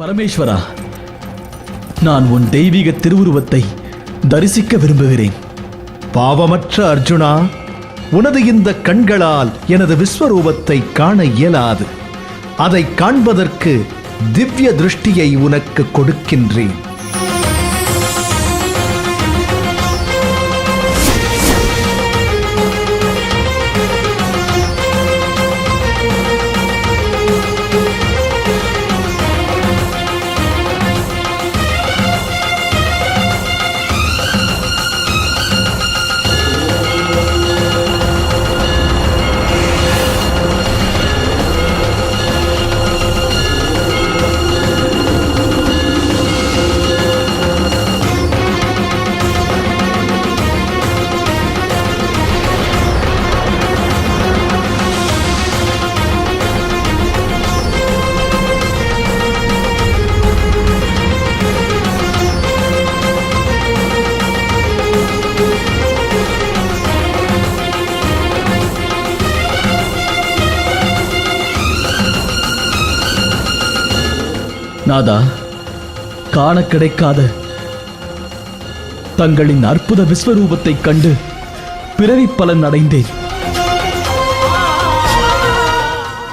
பரமேஸ்வரா, நான் உன் தெய்வீக திருவுருவத்தை தரிசிக்க விரும்புகிறேன். பாவமற்ற அர்ஜுனா, உனது இந்த கண்களால் எனது விஸ்வரூபத்தை காண இயலாது. அதை காண்பதற்கு திவ்ய திருஷ்டியை உனக்கு கொடுக்கின்றேன். நாதா, காண கிடைக்காத தங்களின் அற்புத விஸ்வரூபத்தைக் கண்டு பிறவி பலன் அடைந்தேன்.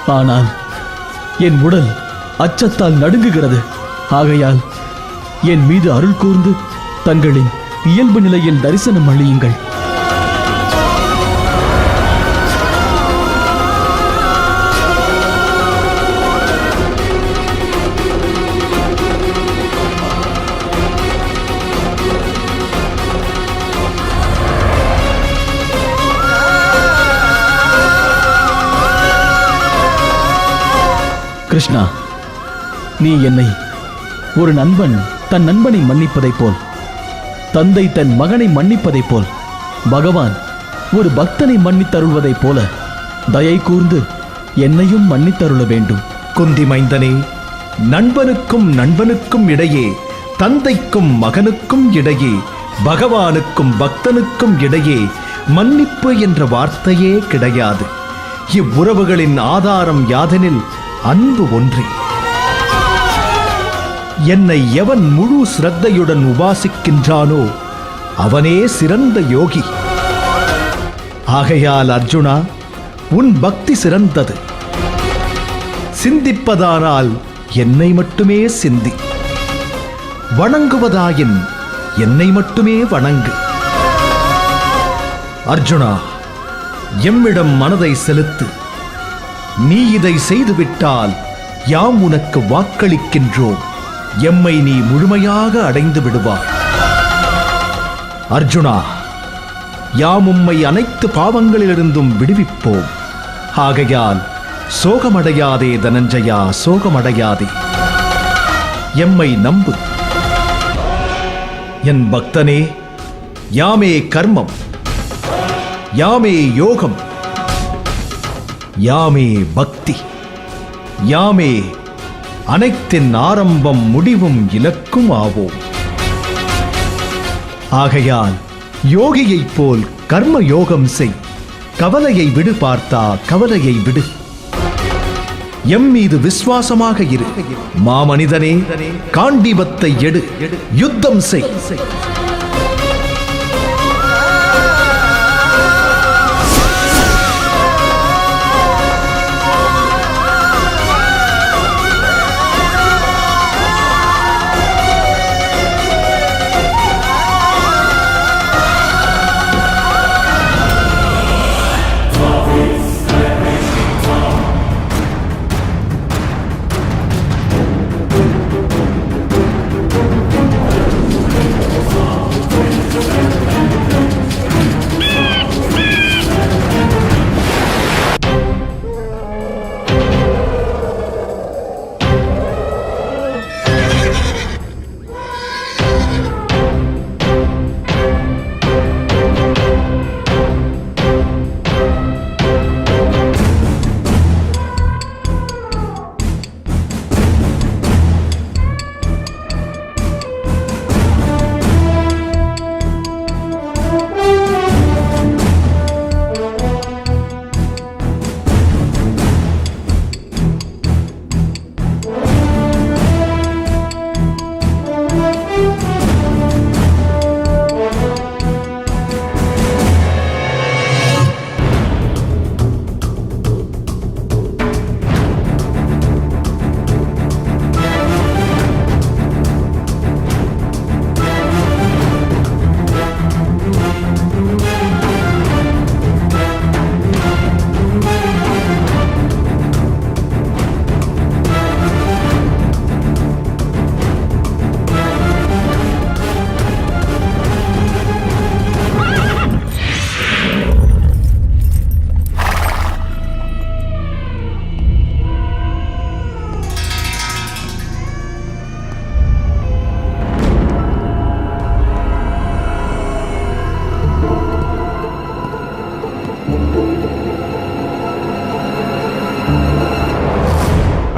ஆனால் என் உடல் அச்சத்தால் நடுங்குகிறது. ஆகையால் என் மீது அருள் கூர்ந்து தங்களின் இயல்பு நிலையில் தரிசனம் அளியுங்கள். கிருஷ்ணா, நீ என்னை ஒரு நண்பன் தன் நண்பனை மன்னிப்பதைப் போல், தந்தை தன் மகனை மன்னிப்பதைப் போல், பகவான் ஒரு பக்தனை மன்னித்தருள்வதைப் போல தயை கூர்ந்து என்னையும் மன்னித்தருள வேண்டும். குந்தி மைந்தனே, நண்பனுக்கும் நண்பனுக்கும் இடையே, தந்தைக்கும் மகனுக்கும் இடையே, பகவானுக்கும் பக்தனுக்கும் இடையே மன்னிப்பு என்ற வார்த்தையே கிடையாது. இவ்வுறவுகளின் ஆதாரம் யாதெனில் அன்பு ஒன்றே. என்னை எவன் முழு சிரத்தையுடன் உபாசிக்கின்றானோ அவனே சிறந்த யோகி. ஆகையால் அர்ஜுனா, உன் பக்தி சிறந்தது. சிந்திப்பதானால் என்னை மட்டுமே சிந்தி, வணங்குவதாயின் என்னை மட்டுமே வணங்கு. அர்ஜுனா, எம்மிடம் மனதை செலுத்து. நீ இதை செய்துவிட்டால் யாம் உனக்கு வாக்களிக்கின்றோம், எம்மை நீ முழுமையாக அடைந்து விடுவாய். அர்ஜுனா, யாம் உம்மை அனைத்து பாவங்களிலிருந்தும் விடுவிப்போம். ஆகையால் சோகமடையாதே தனஞ்சயா, சோகமடையாதே. எம்மை நம்பு. என் பக்தனே, யாமே கர்மம், யாமே யோகம், யாமே பக்தி, யாமே அனைத்தின் ஆரம்பம் முடிவும் இலக்கும் ஆவோம். ஆகையால் யோகியைப் போல் கர்ம யோகம் செய். கவலையை விடு பார்த்தா, கவலையை விடு. எம் மீது விசுவாசமாக இரு. மாமனிதனே, காண்டீபத்தை எடு, யுத்தம் செய்.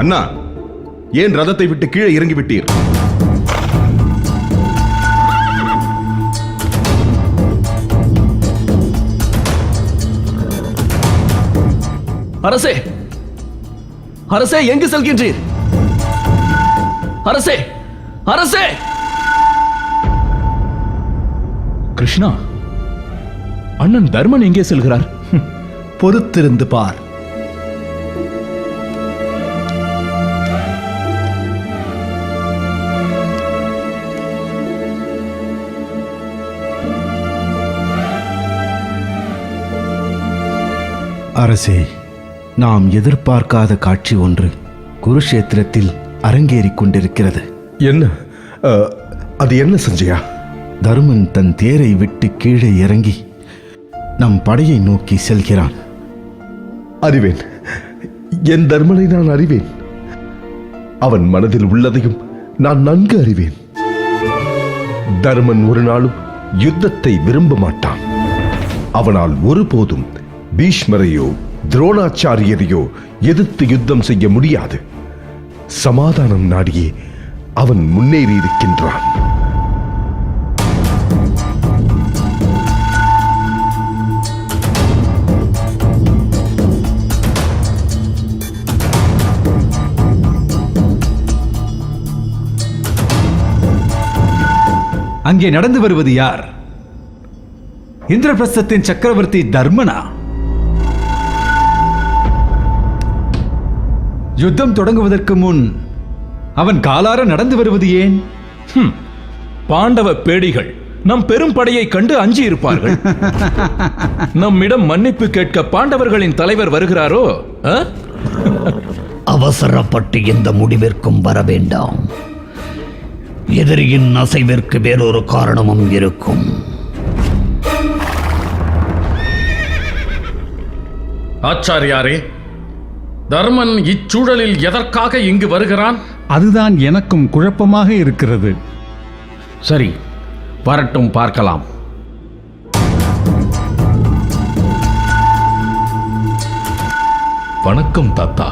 அண்ணா, ஏன் ரதத்தை விட்டு கீழே இறங்கி விட்டீர்? அரசே, அரசே, எங்கு செல்கின்றீர்? அரசே, அரசே! கிருஷ்ணா, அண்ணன் தர்மன் எங்கே செல்கிறார்? பொறுத்திருந்து பார். அரசே, நாம் எதிர்பார்க்காத காட்சி ஒன்று குருஷேத்திரத்தில் அரங்கேறிக் கொண்டிருக்கிறது. என்ன? அது என்ன சஞ்சயா? தருமன் தன் தேரை விட்டு கீழே இறங்கி நம் படையை நோக்கி செல்கிறான். அறிவேன், என் தர்மனை நான் அறிவேன். அவன் மனதில் உள்ளதையும் நான் நன்கு அறிவேன். தர்மன் ஒரு நாளும் யுத்தத்தை விரும்ப மாட்டான். அவனால் ஒருபோதும் பீஷ்மரையோ துரோணாச்சாரியரையோ எதிர்த்து யுத்தம் செய்ய முடியாது. சமாதானம் நாடியே அவன் முன்னேறி இருக்கின்றான். அங்கே நடந்து வருவது யார்? இந்திரபிரஸ்தத்தின் சக்கரவர்த்தி தர்மனா? யுத்தம் தொடங்குவதற்கு முன் அவன் காலார நடந்து வருவது ஏன்? பாண்டவ பேடிகள் நம் பெரும் படையை கண்டு அஞ்சி இருப்பார்கள். நம்மிடம் மன்னிப்பு கேட்க பாண்டவர்களின் தலைவர் வருகிறாரோ? அவசரப்பட்டு எந்த முடிவிற்கும் வர வேண்டாம். எதிரியின் அசைவிற்கு வேறொரு காரணமும் இருக்கும். ஆச்சாரியாரே, தர்மன் இச்சூழலில் எதற்காக இங்கு வருகிறான்? அதுதான் எனக்கும் குழப்பமாக இருக்கிறது. சரி, வரட்டும், பார்க்கலாம். வணக்கம் தாத்தா,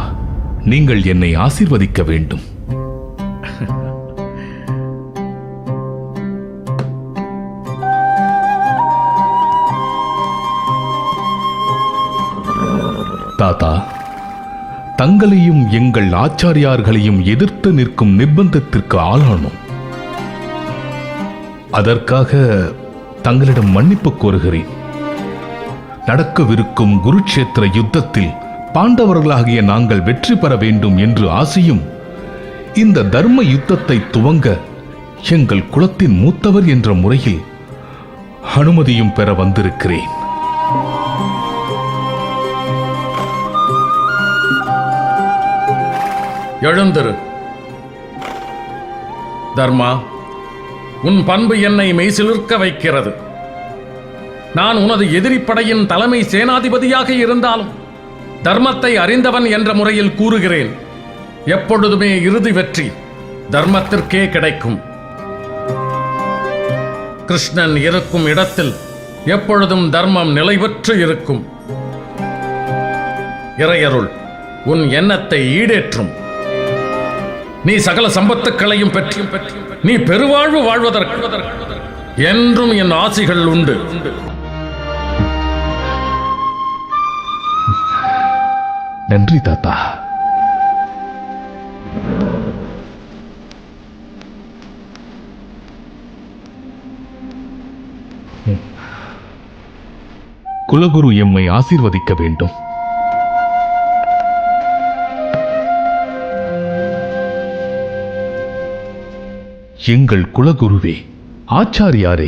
நீங்கள் என்னை ஆசீர்வதிக்க வேண்டும். தாத்தா, தங்களையும் எங்கள் ஆச்சாரியார்களையும் எதிர்த்து நிற்கும் நிர்பந்தத்திற்கு ஆளானோம். அதற்காக தங்களிடம் மன்னிப்பு கோருகிறேன். நடக்கவிருக்கும் குருட்சேத்திர யுத்தத்தில் பாண்டவர்களாகிய நாங்கள் வெற்றி பெற வேண்டும் என்று ஆசையும், இந்த தர்ம யுத்தத்தை துவங்க எங்கள் குலத்தின் மூத்தவர் என்ற முறையில் அனுமதியும் பெற வந்திருக்கிறேன். எழுந்திரு. தர்மா, உன் பண்பு என்னை மெய்சிலிர்க்க வைக்கிறது. நான் உனது எதிரிப்படையின் தலைமை சேனாதிபதியாக இருந்தாலும் தர்மத்தை அறிந்தவன் என்ற முறையில் கூறுகிறேன். எப்பொழுதுமே இறுதி வெற்றி தர்மத்திற்கே கிடைக்கும். கிருஷ்ணன் இருக்கும் இடத்தில் எப்பொழுதும் தர்மம் நிலைபெற்று இருக்கும். இறையருள் உன் எண்ணத்தை ஈடேற்றும். நீ சகல சம்பத்துக்களையும் பெற்று நீ பெருவாழ்வு வாழ்வதற்கு என்றும் என் ஆசிகள் உண்டு. நன்றி தாத்தா. குலகுரு எம்மை ஆசீர்வதிக்க வேண்டும். எங்கள் குலகுருவே, ஆச்சாரியாரே,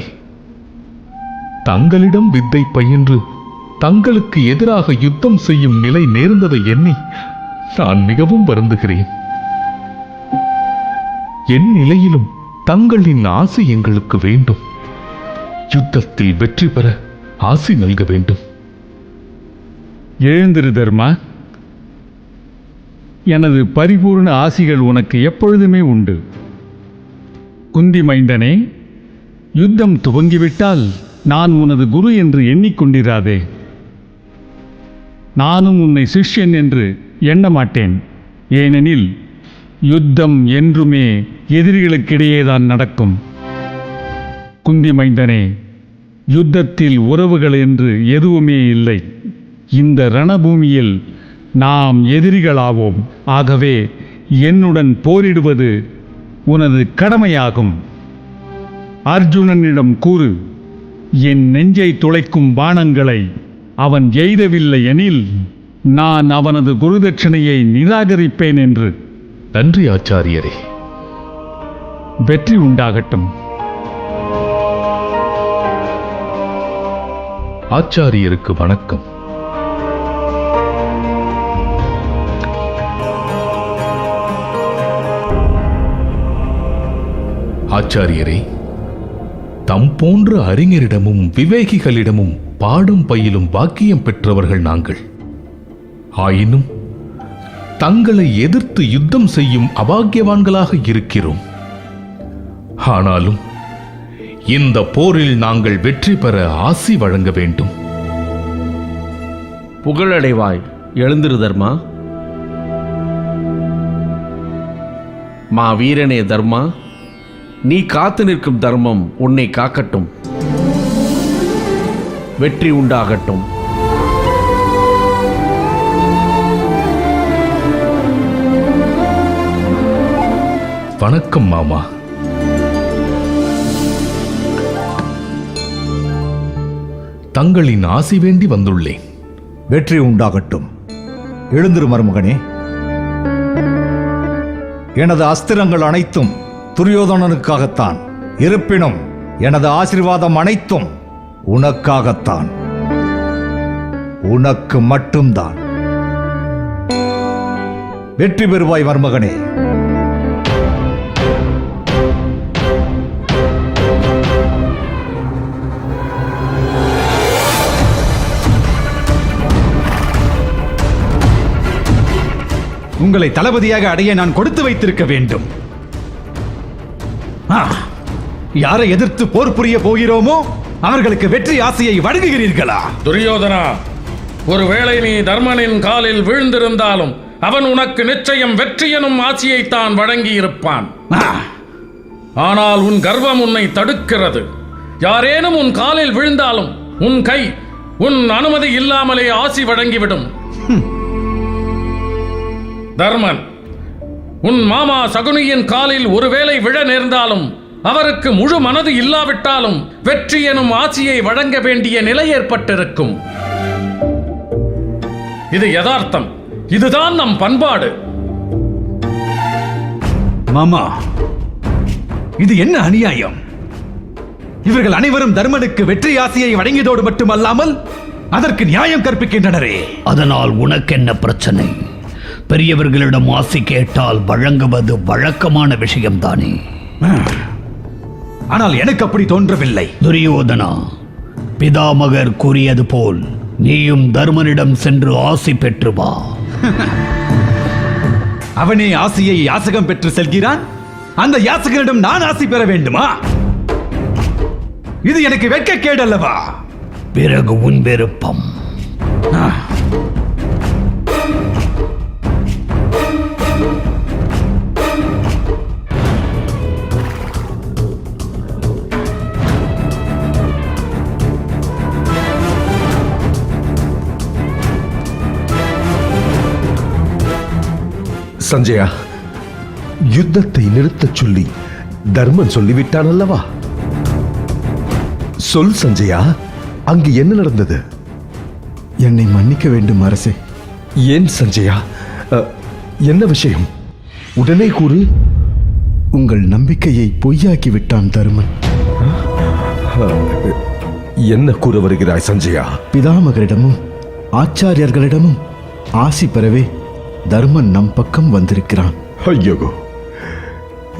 தங்களிடம் வித்தை பயின்று தங்களுக்கு எதிராக யுத்தம் செய்யும் நிலை நேர்ந்ததை எண்ணி நான் மிகவும் வருந்துகிறேன். என் நிலையிலும் தங்களின் ஆசி எங்களுக்கு வேண்டும். யுத்தத்தில் வெற்றி பெற ஆசி நல்க வேண்டும். எழுந்திரு தர்மா. எனது பரிபூர்ண ஆசிகள் உனக்கு எப்பொழுதுமே உண்டு. குந்தி மைந்தனே, யுத்தம் துவங்கிவிட்டால் நான் உனது குரு என்று எண்ணிக்கொண்டிராதே. நானும் உன்னை சிஷ்யன் என்று எண்ண மாட்டேன். ஏனெனில் யுத்தம் என்றுமே எதிரிகளுக்கிடையேதான் நடக்கும். குந்தி மைந்தனே, யுத்தத்தில் உறவுகள் என்று எதுவுமே இல்லை. இந்த ரணபூமியில் நாம் எதிரிகளாவோம். ஆகவே என்னுடன் போரிடுவது உனது கடமையாகும். அர்ஜுனனிடம் கூறு, என் நெஞ்சை துளைக்கும் பாணங்களை அவன் எய்தவில்லை எனில் நான் அவனது குருதட்சணையை நிராகரிப்பேன் என்று. நன்றி ஆச்சாரியரே. வெற்றி உண்டாகட்டும். ஆச்சாரியருக்கு வணக்கம். ஆச்சாரியரே, தம் போன்ற அறிஞரிடமும் விவேகிகளிடமும் பாடம் பயிலும் பாக்கியம் பெற்றவர்கள் நாங்கள். ஆயினும் தங்களை எதிர்த்து யுத்தம் செய்யும் அபாக்கியவான்களாக இருக்கிறோம். ஆனாலும் இந்த போரில் நாங்கள் வெற்றி பெற ஆசி வழங்க வேண்டும். புகழடைவாய், எழுந்திரு தர்மா. மா வீரனே தர்மா, நீ காத்து நிற்கும் தர்மம் உன்னை காக்கட்டும். வெற்றி உண்டாகட்டும். வணக்கம் மாமா. தங்களின் ஆசி வேண்டி வந்துள்ளேன். வெற்றி உண்டாகட்டும். எழுந்திரு மருமகனே. எனது அஸ்திரங்கள் அனைத்தும் துரியோதனனுக்காகத்தான். இருப்பினும் எனது ஆசீர்வாதம் அனைத்தும் உனக்காகத்தான். உனக்கு மட்டும்தான். வெற்றி பெறுவாய் மருமகனே. உங்களை தளபதியாக அடைய நான் கொடுத்து வைத்திருக்க வேண்டும். யாரை எதிர்த்து போர் புரிய போகிறோமோ அவர்களுக்கு வெற்றி ஆசையை வழங்குகிறீர்களா? துரியோதனா, ஒருவேளை நீ தர்மனின் காலில் வீழ்ந்திருந்தாலும் அவன் உனக்கு நிச்சயம் வெற்றி எனும் ஆசியைத்தான் வழங்கி இருப்பான். ஆனால் உன் கர்வம் உன்னை தடுக்கிறது. யாரேனும் உன் காலில் விழுந்தாலும் உன் கை உன் அனுமதி இல்லாமலே ஆசி வழங்கிவிடும். தர்மன், உன் மாமா சகுனியின் காலில் ஒருவேளை விழ நேர்ந்தாலும் அவருக்கு முழு மனது இல்லாவிட்டாலும் வெற்றி எனும் ஆசியை வழங்க வேண்டிய நிலை ஏற்பட்டிருக்கும். இது யதார்த்தம். இதுதான் நம் பண்பாடு. மாமா, இது என்ன அநியாயம்? இவர்கள் அனைவரும் தர்மனுக்கு வெற்றி ஆசையை வழங்கியதோடு மட்டுமல்லாமல் அதற்கு நியாயம் கற்பிக்கின்றனரே. அதனால் உனக்கு என்ன பிரச்சனை? பெரியவர்களிடம் ஆசி கேட்டால் வழங்குவது வழக்கமான விஷயம்தானே. ஆனால் எனக்கு அப்படி தோன்றவில்லை. துரியோதனா, பிதாமகர் கூறியது போல் நீயும் தர்மனிடம் சென்று ஆசி பெற்று வா. அவனே ஆசையை யாசகம் பெற்று செல்கிறான். அந்த யாசகனிடம் நான் ஆசி பெற வேண்டுமா? இது எனக்கு வெட்கக்கேடு அல்லவா? பிறகு உன் விருப்பம். சஞ்சயா, யுத்தத்தை நிறுத்தச் சொல்லி தர்மன் சொல்லிவிட்டான் அல்லவா? சொல் சஞ்சயா, அங்கு என்ன நடந்தது? என்னை மன்னிக்க வேண்டும் அரசே. ஏன் சஞ்சயா? என்ன விஷயம்? உடனே கூறு. உங்கள் நம்பிக்கையை பொய்யாக்கி விட்டான் தருமன். என்ன கூற வருகிறாய் சஞ்சயா? பிதாமகரிடமும் ஆச்சாரியர்களிடமும் ஆசி பெறவே தர்மன் நம் பக்கம் வந்திருக்கிறான். ஐயோ,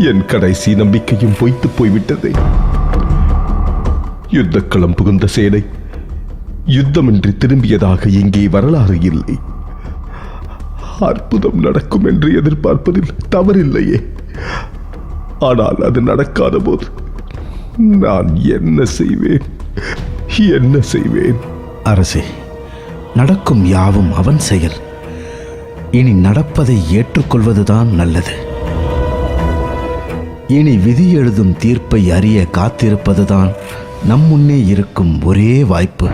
என் கடைசி நம்பிக்கையும் பொய்த்து போய்விட்டதே. யுத்தக்களம் புகுந்த சேனை யுத்தமின்றி திரும்பியதாக இங்கே வரலாறு இல்லை. அற்புதம் நடக்கும் என்று எதிர்பார்ப்பதில் தவறில்லையே. ஆனால் அது நடக்காத போது நான் என்ன செய்வேன்? என்ன செய்வேன்? அரசே, நடக்கும் யாவும் அவன் செயல். இனி நடப்பதை ஏற்றுக்கொள்வதுதான் நல்லது. இனி விதி எழுதும் தீர்ப்பை அறிய காத்திருப்பதுதான் நம் முன்னே இருக்கும் ஒரே வாய்ப்பு.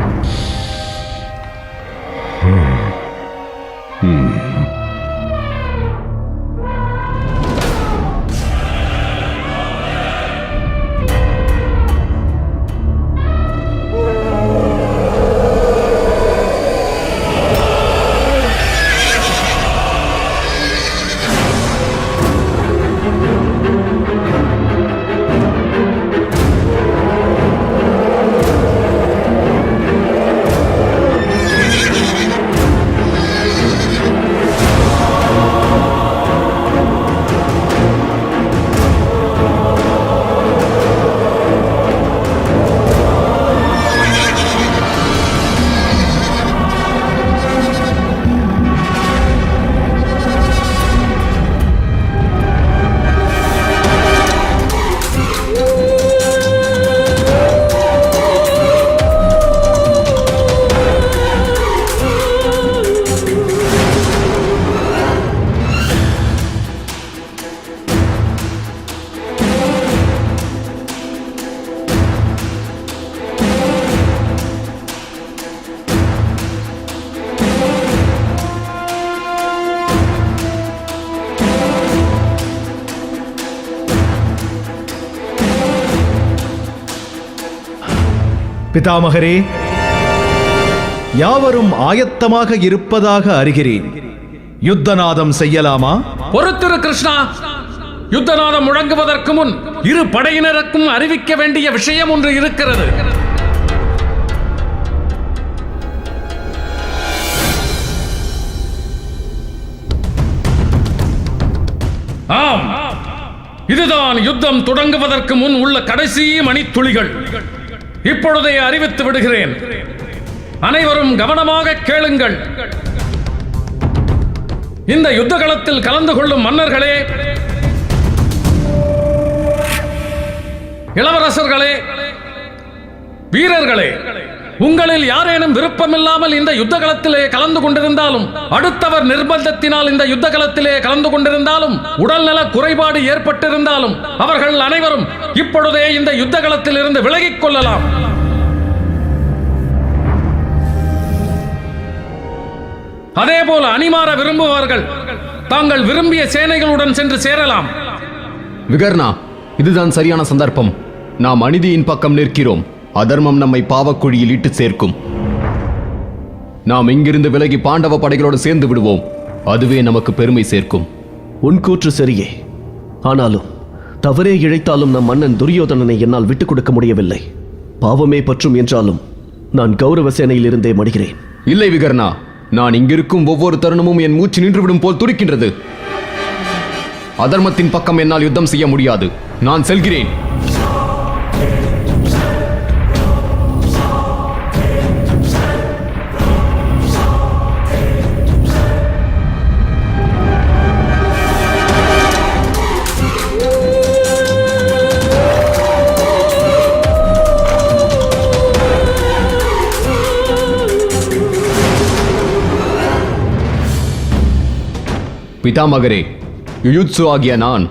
பிதாமகரே, யாவரும் ஆயத்தமாக இருப்பதாக அறிகிறேன். யுத்தநாதம் செய்யலாமா? பொறுத்திரு கிருஷ்ணா. யுத்தநாதம் முழங்குவதற்கு முன் இரு படையினருக்கும் அறிவிக்க வேண்டிய விஷயம் ஒன்று இருக்கிறது. ஆம், இதுதான் யுத்தம் தொடங்குவதற்கு முன் உள்ள கடைசி மணித்துளிகள். இப்பொழுதே அறிவித்து விடுகிறேன். அனைவரும் கவனமாக கேளுங்கள். இந்த யுத்த களத்தில் கலந்து கொள்ளும் மன்னர்களே, இளவரசர்களே, வீரர்களே, உங்களில் யாரேனும் விருப்பமில்லாமல் இந்த யுத்த களத்திலே கலந்து கொண்டிருந்தாலும், அடுத்தவர் நிர்பந்தத்தினால் இந்த யுத்த களத்திலே கலந்து கொண்டிருந்தாலும், உடல்நல குறைபாடு ஏற்பட்டிருந்தாலும் அவர்கள் அனைவரும் இப்பொழுதே இந்த யுத்த களத்தில் இருந்து விலகிக் கொள்ளலாம். அதேபோல அணிமாற விரும்புபவர்கள் தாங்கள் விரும்பிய சேனைகளுடன் சென்று சேரலாம். விகர்ணா, இதுதான் சரியான சந்தர்ப்பம். நாம் அநீதியின் பக்கம் நிற்கிறோம். அதர்மம் நம்மை பாவக்குழியில் இட்டு சேர்க்கும். நாம் இங்கிருந்து விலகி பாண்டவ படைகளோடு சேர்ந்து விடுவோம். அதுவே நமக்கு பெருமை சேர்க்கும். உன் கூற்று சரியே. ஆனாலும் தவறே இழைத்தாலும் நம் மன்னன் துரியோதனனை என்னால் விட்டுக் கொடுக்க முடியவில்லை. பாவமே பற்றும் என்றாலும் நான் கௌரவ சேனையில் இருந்தே மடிகிறேன். இல்லை விகர்ணா, நான் இங்கிருக்கும் ஒவ்வொரு தருணமும் என் மூச்சு நின்றுவிடும் போல் துடிக்கின்றது. அதர்மத்தின் பக்கம் என்னால் யுத்தம் செய்ய முடியாது. நான் செல்கிறேன். பிதாமகரே, யுயுத்சு ஆகிய நான்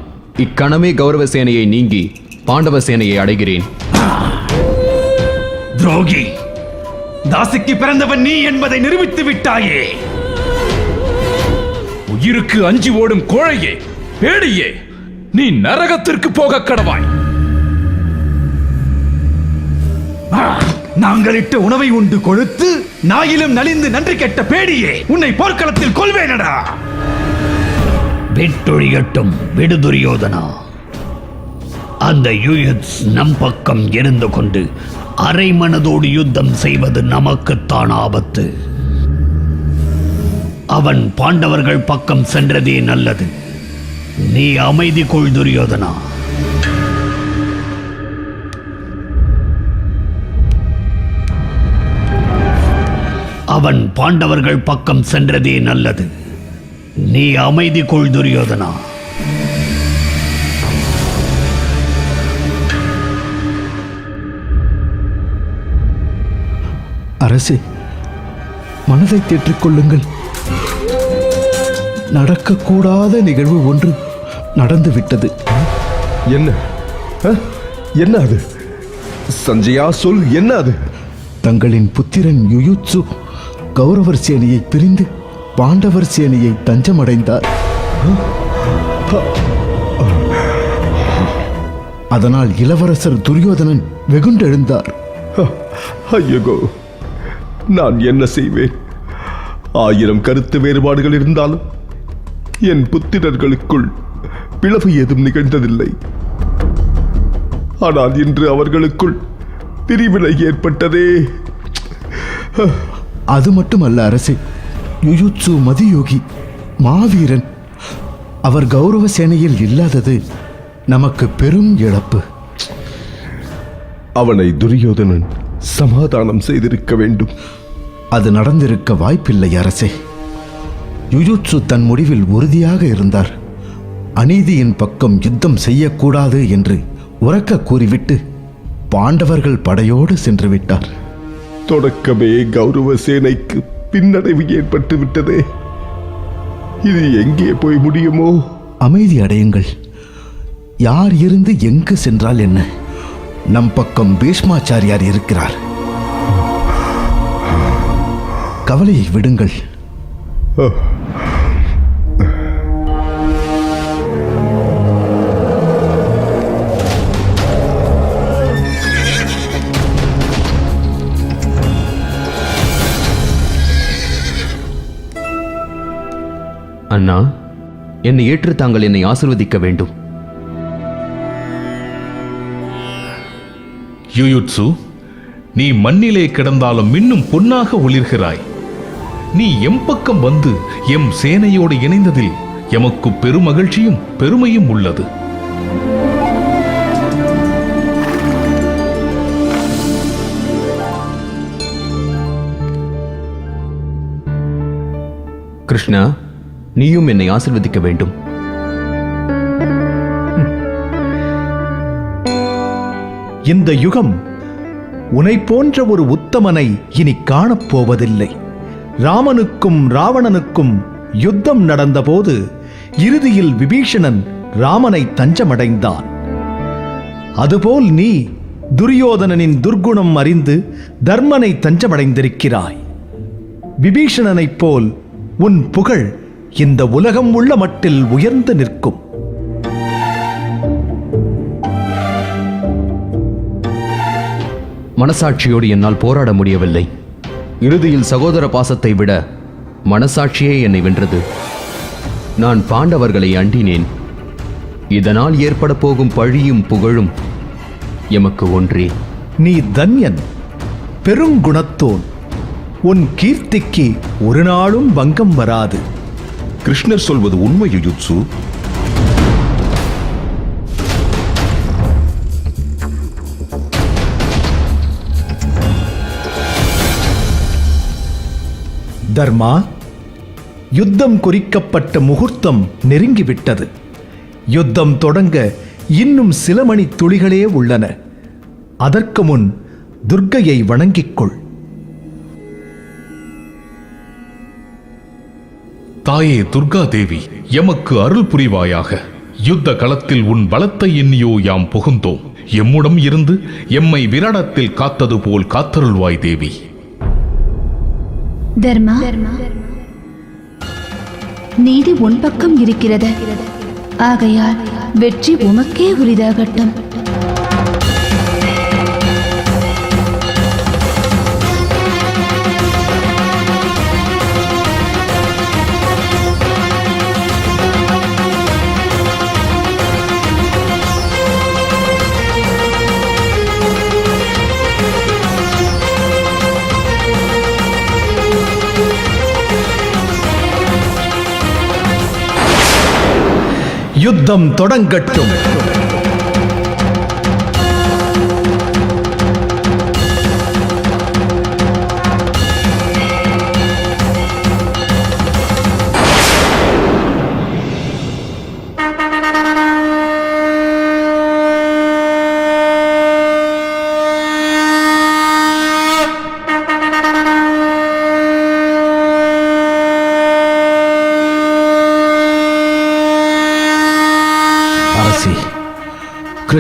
இக்கணமே கௌரவ சேனையை நீங்கி பாண்டவ சேனையை அடைகிறேன். துரோகி, தாசிக்கு பிறந்தவன் நீ என்பதை நிரூபித்து விட்டாயே. உயிருக்கு அஞ்சி ஓடும் கோழையே, பேடியே, நீ நரகத்திற்கு போக கடவாய். நாங்கள் இட்ட உணவை உண்டு கொழுத்து நாயிலும் நலிந்து நன்றி கெட்ட பேடியே, உன்னை போர்க்களத்தில் கொல்வேனடா. விட்டொழியட்டும் விடு துரியோதனா. அந்த யுயுத்ஸ் நம் பக்கம் இருந்து கொண்டு அரை மனதோடு யுத்தம் செய்வது நமக்குத்தான் ஆபத்து. அவன் பாண்டவர்கள் பக்கம் சென்றதே நல்லது. நீ அமைதி கொள் துரியோதனா. அவன் பாண்டவர்கள் பக்கம் சென்றதே நல்லது. நீ அமைதி கொள் துரியோதனா. அரசே, மனதை தேற்றிக் கொள்ளுங்கள். நடக்கக்கூடாத நிகழ்வு ஒன்று நடந்துவிட்டது. என்ன என்ன அது? சஞ்சயா, சொல், என்ன அது? தங்களின் புத்திரன் யுயுத்சு கௌரவர் சேனையை பிரிந்து பாண்டவர் சேனையை தஞ்சமடைந்தார். அதனால் இளவரசர் துரியோதனன் வெகுண்டெழுந்தார். ஐயோ, நான் என்ன செய்வேன்? 1000 கருத்து வேறுபாடுகள் இருந்தாலும் என் புத்திரர்களுக்குள் பிளவு ஏதும் நிகழ்ந்ததில்லை. ஆனால் இன்று அவர்களுக்குள் பிரிவினை ஏற்பட்டதே. அது மட்டுமல்ல அரசே, யுயுத்சு மதியோகி மாவீரன். அவர் கௌரவ சேனையில் இல்லாதது நமக்கு பெரும் இழப்பு. அவனை துரியோதனன் சமாதானம் செய்திருக்க வேண்டும். அது நடந்திருக்க வாய்ப்பில்லை அரசே. யுயுத்சு தன் முடிவில் உறுதியாக இருந்தார். அநீதியின் பக்கம் யுத்தம் செய்யக்கூடாது என்று உரக்க கூறிவிட்டு பாண்டவர்கள் படையோடு சென்று விட்டார். தொடக்கமே கௌரவ சேனைக்கு பின்னடைவு ஏற்பட்டு விட்டதே. இது எங்கே போய் முடியுமோ? அமைதி அடையுங்கள். யார் இருந்து எங்கு சென்றால் என்ன? நம் பக்கம் பீஷ்மாச்சாரியார் இருக்கிறார். கவலையை விடுங்கள். அண்ணா, என்னை ஏற்று தாங்கள் என்னை ஆசீர்வதிக்க வேண்டும். யுயுட்சு, நீ மண்ணிலே கிடந்தாலும் இன்னும் பொன்னாக ஒளிர்கிறாய். நீ எம் பக்கம் வந்து எம் சேனையோடு இணைந்ததில் எமக்கு பெருமகிழ்ச்சியும் பெருமையும் உள்ளது. கிருஷ்ணா, நீயும் என்னை ஆசீர்வதிக்க வேண்டும். இந்த யுகம் உனை போன்ற ஒரு உத்தமனை இனி காணப்போவதில்லை. ராமனுக்கும் ராவணனுக்கும் யுத்தம் நடந்தபோது இறுதியில் விபீஷணன் ராமனை தஞ்சமடைந்தான். அதுபோல் நீ துரியோதனனின் துர்குணம் அறிந்து தர்மனை தஞ்சமடைந்திருக்கிறாய். விபீஷணனைப் போல் உன் புகழ் இந்த உலகம் உள்ள மட்டில் உயர்ந்து நிற்கும். மனசாட்சியோடு என்னால் போராட முடியவில்லை. இறுதியில் சகோதர பாசத்தை விட மனசாட்சியே என்னை வென்றது. நான் பாண்டவர்களை அண்டினேன். இதனால் ஏற்பட போகும் பழியும் புகழும் எமக்கு ஒன்றே. நீ தன்யன், பெருங்குணத்தோன். உன் கீர்த்திக்கு ஒரு நாளும் பங்கம் வராது. கிருஷ்ணர் சொல்வது உண்மை யுயுத்சு. தர்மா, யுத்தம் குறிக்கப்பட்ட முகூர்த்தம் நெருங்கிவிட்டது. யுத்தம் தொடங்க இன்னும் சில மணி துளிகளே உள்ளன. அதற்கு முன் துர்க்கையை வணங்கிக் கொள். தாயே துர்கா தேவி, எமக்கு அருள் புரிவாயாக. யுத்த களத்தில் உன் பலத்தை எண்ணியோ யாம் புகுந்தோம். எம்முடம் இருந்து எம்மை விராடத்தில் காத்தது போல் காத்தருள்வாய் தேவி. தர்மா, நீதி உன் பக்கம் இருக்கிறது. ஆகையால் வெற்றி உமக்கே உரிதாகட்டும். யுத்தம் தொடங்கட்டும்.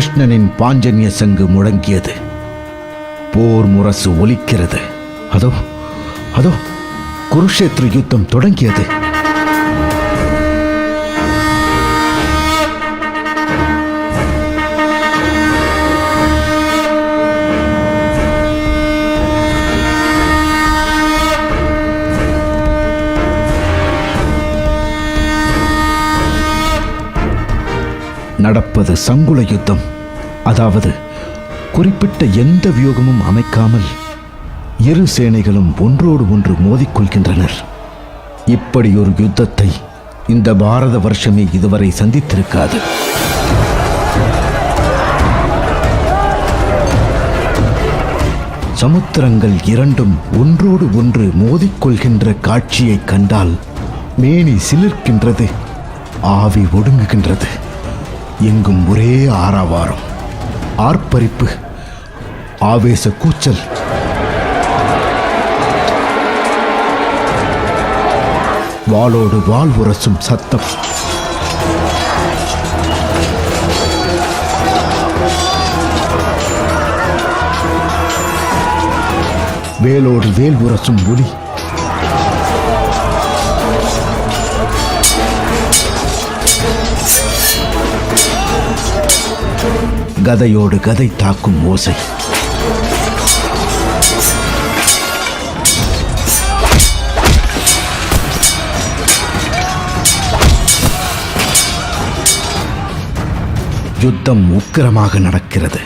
கிருஷ்ணனின் பாஞ்சன்ய சங்கு முழங்கியது. போர் முரசு ஒலிக்கிறது. அதோ அதோ குருஷேத்திர யுத்தம் தொடங்கியது. நடப்பது சங்குல யுத்தம். அதாவது குறிப்பிட்ட எந்த வியூகமும் அமைக்காமல் இரு சேனைகளும் ஒன்றோடு ஒன்று மோதிக்கொள்கின்றனர். இப்படி ஒரு யுத்தத்தை இந்த பாரத வருஷமே இதுவரை சந்தித்திருக்காது. சமுத்திரங்கள் இரண்டும் ஒன்றோடு ஒன்று மோதிக்கொள்கின்ற காட்சியை கண்டால் மேனி சிலிர்க்கின்றது, ஆவி ஒடுங்குகின்றது. எங்கும் ஒரே ஆரவாரம், ஆர்ப்பரிப்பு, ஆவேச கூச்சல். வாளோடு வாள் உரசும் சத்தம். வேலோடு வேல் உரசும் ஒலி. கதையோடு கதை தாக்கும் ஓசை. யுத்தம் உக்கிரமாக நடக்கிறது.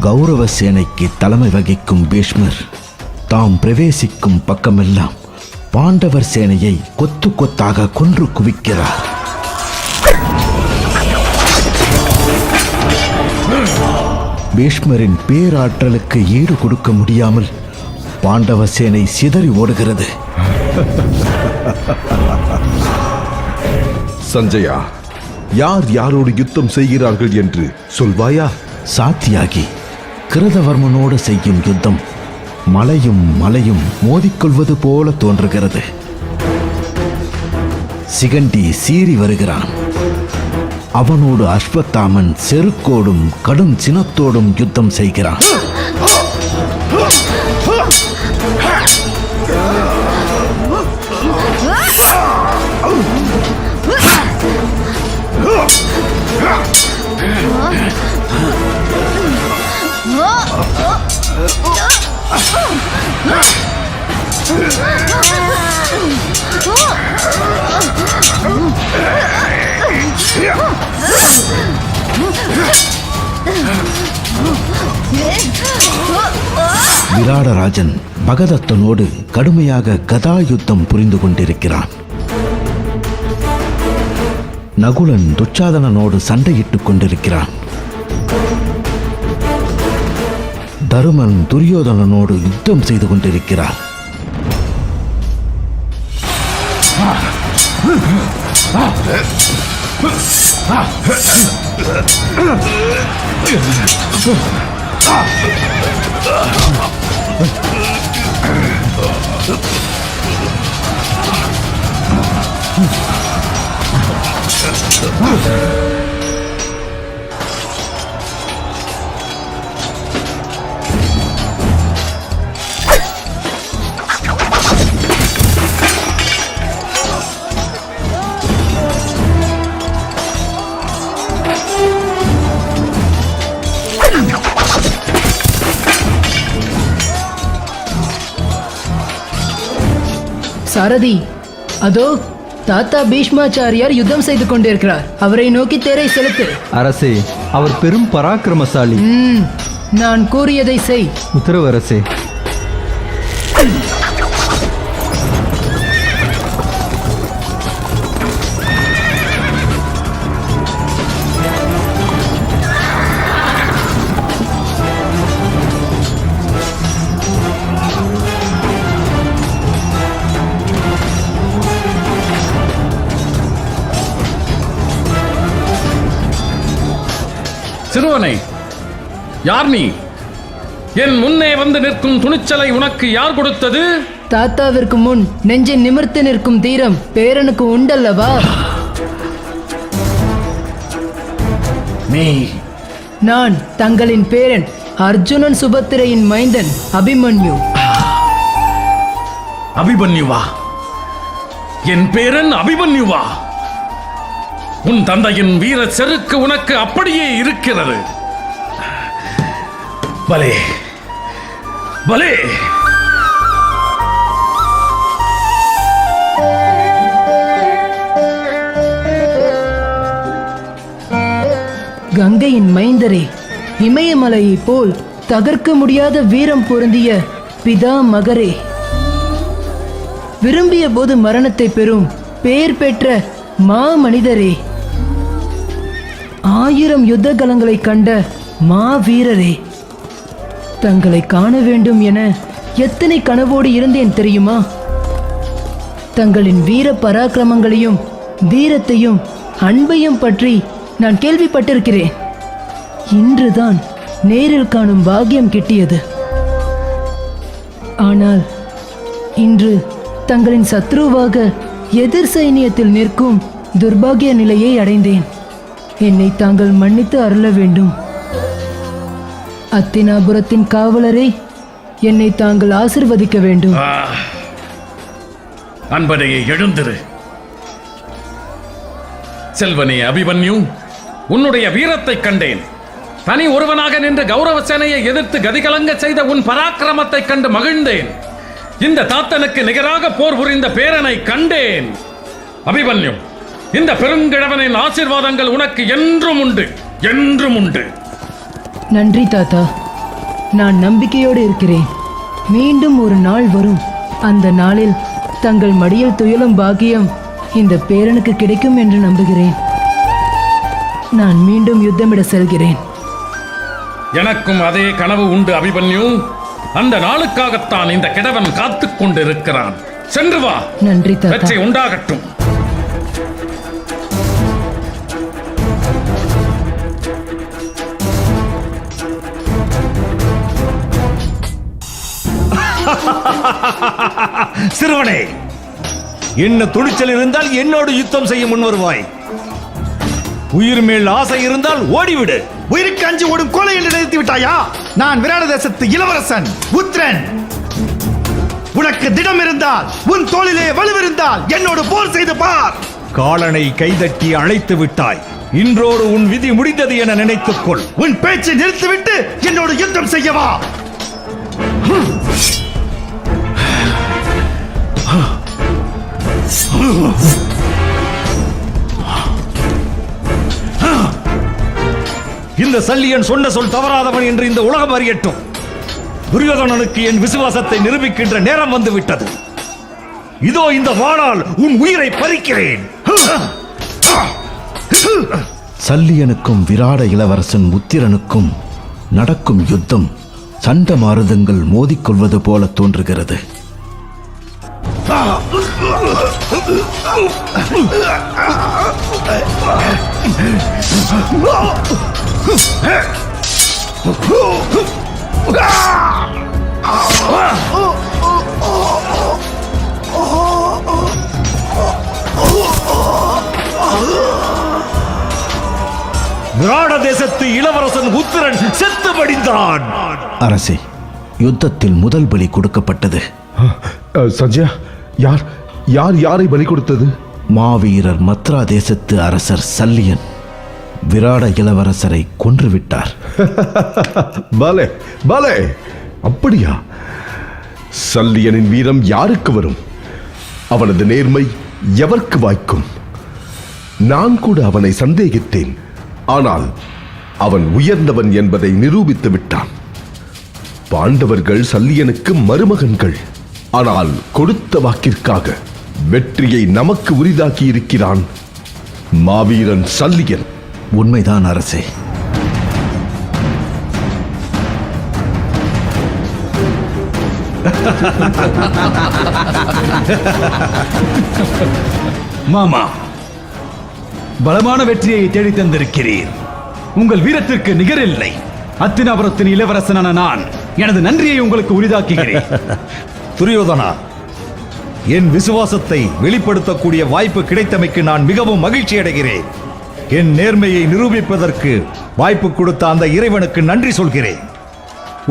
கௌரவ சேனைக்கு தலைமை வகிக்கும் பீஷ்மர் தாம் பிரவேசிக்கும் பக்கமெல்லாம் பாண்டவர் சேனையை கொத்து கொத்தாக கொன்று குவிக்கிறார். பீஷ்மரின் பேராற்றலுக்கு ஈடு கொடுக்க முடியாமல் பாண்டவ சேனை சிதறி ஓடுகிறது. சஞ்சயா, யார் யாரோடு யுத்தம் செய்கிறார்கள் என்று சொல்வாயா? சாத்தியாகி கிருதவர்மனோடு செய்யும் யுத்தம் மலையும் மலையும் மோதிக்கொள்வது போல தோன்றுகிறது. சிகண்டி சீறி வருகிறான். அவனோடு அஸ்வத்தாமன் செருக்கோடும் கடும் சினத்தோடும் யுத்தம் செய்கிறான். விராடராஜன் பகதத்தனோடு கடுமையாக கதா யுத்தம் புரிந்து கொண்டிருக்கிறான். நகுலன் துச்சாதனனோடு சண்டையிட்டுக் கொண்டிருக்கிறான். தருமன் துரியோதனனோடு யுத்தம் செய்து கொண்டிருக்கிறார். சாரதி, அதோ தாத்தா பீஷ்மாச்சாரியார் யுத்தம் செய்து கொண்டிருக்கிறார். அவரை நோக்கி தேரை செலுத்து. அரசே, அவர் பெரும் பராக்கிரமசாலி. நான் கூறியதை செய். உத்தரவு அரசே. சிறுவனே, யார் நீ? என் முன்னே வந்து நிற்கும் துணிச்சலை உனக்கு யார் கொடுத்தது? தாத்தாவிற்கு முன் நெஞ்சை நிமிர்த்து நிற்கும் தீரம் பேரனுக்கு உண்டல்லவா? நீ? நான் தங்களின் பேரன் அர்ஜுனன் சுபத்திரையின் மைந்தன் அபிமன்யு. அபிமன்யுவா? என் பேரன் அபிமன்யுவா? உன் தந்தையின் வீர செருக்கு உனக்கு அப்படியே இருக்கிறது. பலே பலே. கங்கையின் மைந்தரே, இமயமலையைப் போல் தகர்க்க முடியாத வீரம் பொருந்திய பிதா மகரே, விரும்பிய போது மரணத்தை பெறும் பேர் பெற்ற மா மனிதரே, 1000 யுத்த கலங்களை கண்ட மா வீரரே, தங்களை காண வேண்டும் என எத்தனை கனவோடு இருந்தேன் தெரியுமா? தங்களின் வீர பராக்கிரமங்களையும் வீரத்தையும் அன்பையும் பற்றி நான் கேள்விப்பட்டிருக்கிறேன். இன்றுதான் நேரில் காணும் பாக்கியம் கிட்டியது. ஆனால் இன்று தங்களின் சத்ருவாக எதிர் சைனியத்தில் நிற்கும் துர்பாகிய நிலையை அடைந்தேன். என்னை தாங்கள் மன்னித்து அருள வேண்டும். அத்தினாபுரத்தின் காவலரை என்னை தாங்கள் ஆசிர்வதிக்க வேண்டும். அன்பனையே, எழுந்திரு. செல்வனே அபிமன்யு, உன்னுடைய வீரத்தை கண்டேன். தனி ஒருவனாக நின்று கௌரவ சேனையை எதிர்த்து கதிகலங்க செய்த உன் பராக்கிரமத்தை கண்டு மகிழ்ந்தேன். இந்த தாத்தனுக்கு நிகராக போர் புரிந்த பேரனை கண்டேன். அபிமன்யு, இந்த பெருங்கிழவனின் ஆசீர்வாதங்கள் உனக்கு என்றும் உண்டு, என்றும் உண்டு. நன்றி தாத்தா. நான் நம்பிக்கையோடு இருக்கிறேன். மீண்டும் ஒரு நாள் வரும். அந்த நாளில் தங்கள் மடியில் துயிலும் பாக்கியம் இந்த பேரனுக்கு கிடைக்கும் என்று நம்புகிறேன். நான் மீண்டும் யுத்தமிட செல்கிறேன். எனக்கும் அதே கனவு உண்டு அபிமன்யு. அந்த நாளுக்காகத்தான் இந்த கிழவன் காத்துக் கொண்டிருக்கிறான். சென்று வா. நன்றி தாத்தா. வெற்றி உண்டாகட்டும். சிறுவனே, என்ன துணிச்சல் இருந்தால் என்னோடு யுத்தம் செய்ய முன் வருவாய். உயிர் மேல் ஆசை இருந்தால் ஓடிவிடு. உயிருக்கு அஞ்சு ஓடும் கோலை என்று நினைத்து விட்டாயா? நான் விராட தேசத்து இளவரசன் உத்ரன். உனக்கு திடம் இருந்தால், உன் தோளிலே வலுவிருந்தால் என்னோடு போர் செய்து பார். காலனை கைதட்டி அழைத்து விட்டாய். இன்றோடு உன் விதி முடிந்தது என நினைத்துக்கொள். உன் பேச்சை நிறுத்திவிட்டு என்னோடு யுத்தம் செய்யவா. இந்த சல்லியன் சொன்ன சொல் தவறாதவன் என்று இந்த உலகம் அறியட்டும். துரியோதனனுக்கு என் விசுவாசத்தை நிரூபிக்கின்ற நேரம் வந்து விட்டது. இதோ இந்த வாளால் உன் உயிரை பறிக்கிறேன். சல்லியனுக்கும் விராட இளவரசன் உத்திரனுக்கும் நடக்கும் யுத்தம் சண்ட மாருதங்கள் மோதிக்கொள்வது போல தோன்றுகிறது. விராட தேசத்து இளவரசன் உத்திரன் செத்து மடிந்தான். அரசே, யுத்தத்தில் முதல் பலி கொடுக்கப்பட்டது. சஞ்சயா, யார் யார் யாரை பலி கொடுத்தது? மாவீரர் மத்ரா தேசத்து அரசர் சல்லியன் விராட இளவரசரை கொன்றுவிட்டார். பலே பலே, அப்படியா? சல்லியனின் வீரம் யாருக்கு வரும்? அவனது நேர்மை எவருக்கு வாய்க்கும்? நான் கூட அவனை சந்தேகித்தேன். ஆனால் அவன் உயர்ந்தவன் என்பதை நிரூபித்து விட்டான். பாண்டவர்கள் சல்லியனுக்கு மருமகன்கள். ஆனால் கொடுத்த வாக்கிற்காக வெற்றியை நமக்கு உரிதாக்கி இருக்கிறான் மாவீரன் சல்லியன். உண்மைதான் அரசே. மாமா, பலமான வெற்றியை தேடி தந்திருக்கிறீர். உங்கள் வீரத்திற்கு நிகரில்லை. அத்தினாபுரத்தின் இளவரசனான நான் எனது நன்றியை உங்களுக்கு உரிதாக்குகிறேன். துரியோதனா, என் விசுவாசத்தை வெளிப்படுத்தக்கூடிய வாய்ப்பு கிடைத்தமைக்கு நான் மிகவும் மகிழ்ச்சி அடைகிறேன். என் நேர்மையை நிரூபிப்பதற்கு வாய்ப்பு கொடுத்த அந்த இறைவனுக்கு நன்றி சொல்கிறேன்.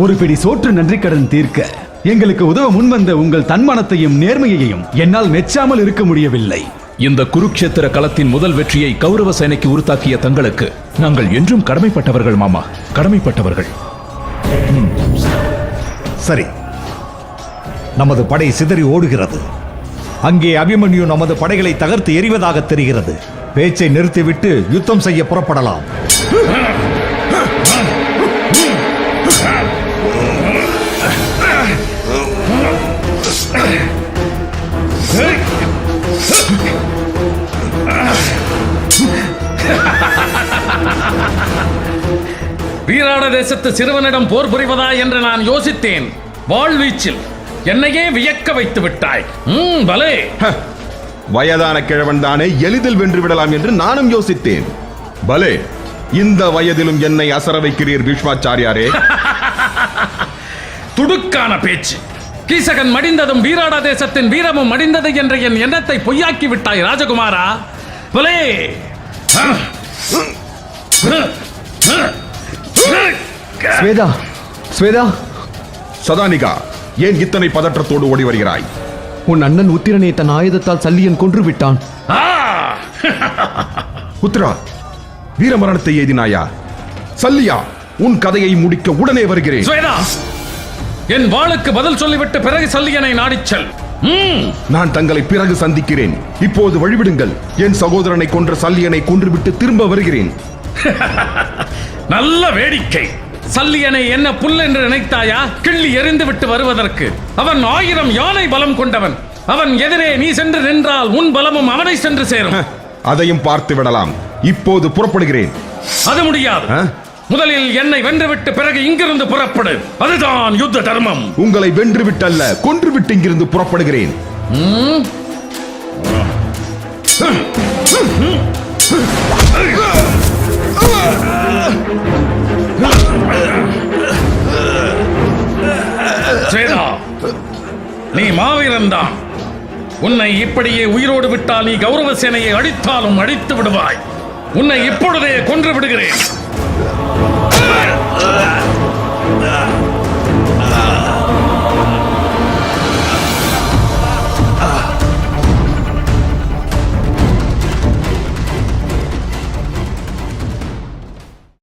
ஒரு பிடி சோற்று நன்றி கடன் தீர்க்க எங்களுக்கு உதவ முன்வந்த உங்கள் தன்மானத்தையும் நேர்மையையும் என்னால் மெச்சாமல் இருக்க முடியவில்லை. இந்த குருக்ஷேத்திர களத்தின் முதல் வெற்றியை கௌரவ சேனைக்கு உறுத்தாக்கிய தங்களுக்கு நாங்கள் என்றும் கடமைப்பட்டவர்கள் மாமா, கடமைப்பட்டவர்கள். சரி, நமது படை சிதறி ஓடுகிறது. அங்கே அபிமன்யு நமது படைகளை தகர்த்து எறிவதாக தெரிகிறது. பேச்சை நிறுத்திவிட்டு யுத்தம் செய்ய புறப்படலாம். வீராட தேசத்து சிறுவனிடம் போர் புரிவதா என்று நான் யோசித்தேன். வாழ்வீச்சில் என்னையே வியக்க வைத்து விட்டாய். பலே, வயதான கிழவன் தானே, எளிதில் வென்று விடலாம் என்று நானும் யோசித்தேன். பலே, இந்த வயதிலும் என்னை அசர வைக்கிறீர் பீஷ்மாச்சாரியாரே. துடுக்கான பேச்சு. கீசகன் மடிந்ததும் வீராட தேசத்தின் வீரமும் மடிந்தது என்ற என் எண்ணத்தை பொய்யாக்கி விட்டாய் ராஜகுமாரா. பலே, ஸ்வேதா, ஸ்வேதா, சதானிகா, ஏன் இத்தனை பதற்றத்தோடு ஓடி வருகிறாய்? உன் அண்ணன் உத்திரனை தன் ஆயுதத்தால் சல்லியன் கொன்று விட்டான். உத்திரா, வீரமரணத்தை எய்தினாயா? சல்லியா, உன் கதையை முடிக்க உடனே வருகிறேன். ஸ்வேதா, என் வாளுக்கு பதில் சொல்லிவிட்டு பிறகு சல்லியனை நாடிச் செல். நான் தங்களை பிறகு சந்திக்கிறேன். இப்போது வழிவிடுங்கள். என் சகோதரனை கொன்ற சல்லியனை கொன்றுவிட்டு திரும்ப வருகிறேன். நல்ல வேடிக்கை. சல்லியனை என்ன புல் என்று நினைத்தாயா? கிள்ளி எறிந்து விட்டு வருவதற்கு. அவன் 1000 யானை பலம் கொண்டவன். அவன் எதிரே நீ சென்று நின்றால் உன் பலமும் அவனை சென்று சேரும். அதையும் பார்த்து விடலாம். இப்போது புறப்படுகிறேன். அது முடியாது. முதலில் என்னை வென்றுவிட்டு பிறகு இங்கிருந்து புறப்படு. அதுதான் யுத்த தர்மம். உங்களை வென்றுவிட்டல்ல, கொன்றுவிட்டு இங்கிருந்து புறப்படுகிறேன். ஸ்வேதா, நீ மாவீரன் தான். உன்னை இப்படியே உயிரோடு விட்டால் நீ கௌரவ சேனையை அடித்தாலும் அடித்து விடுவாய். உன்னை இப்பொழுதே கொன்று விடுகிறேன்.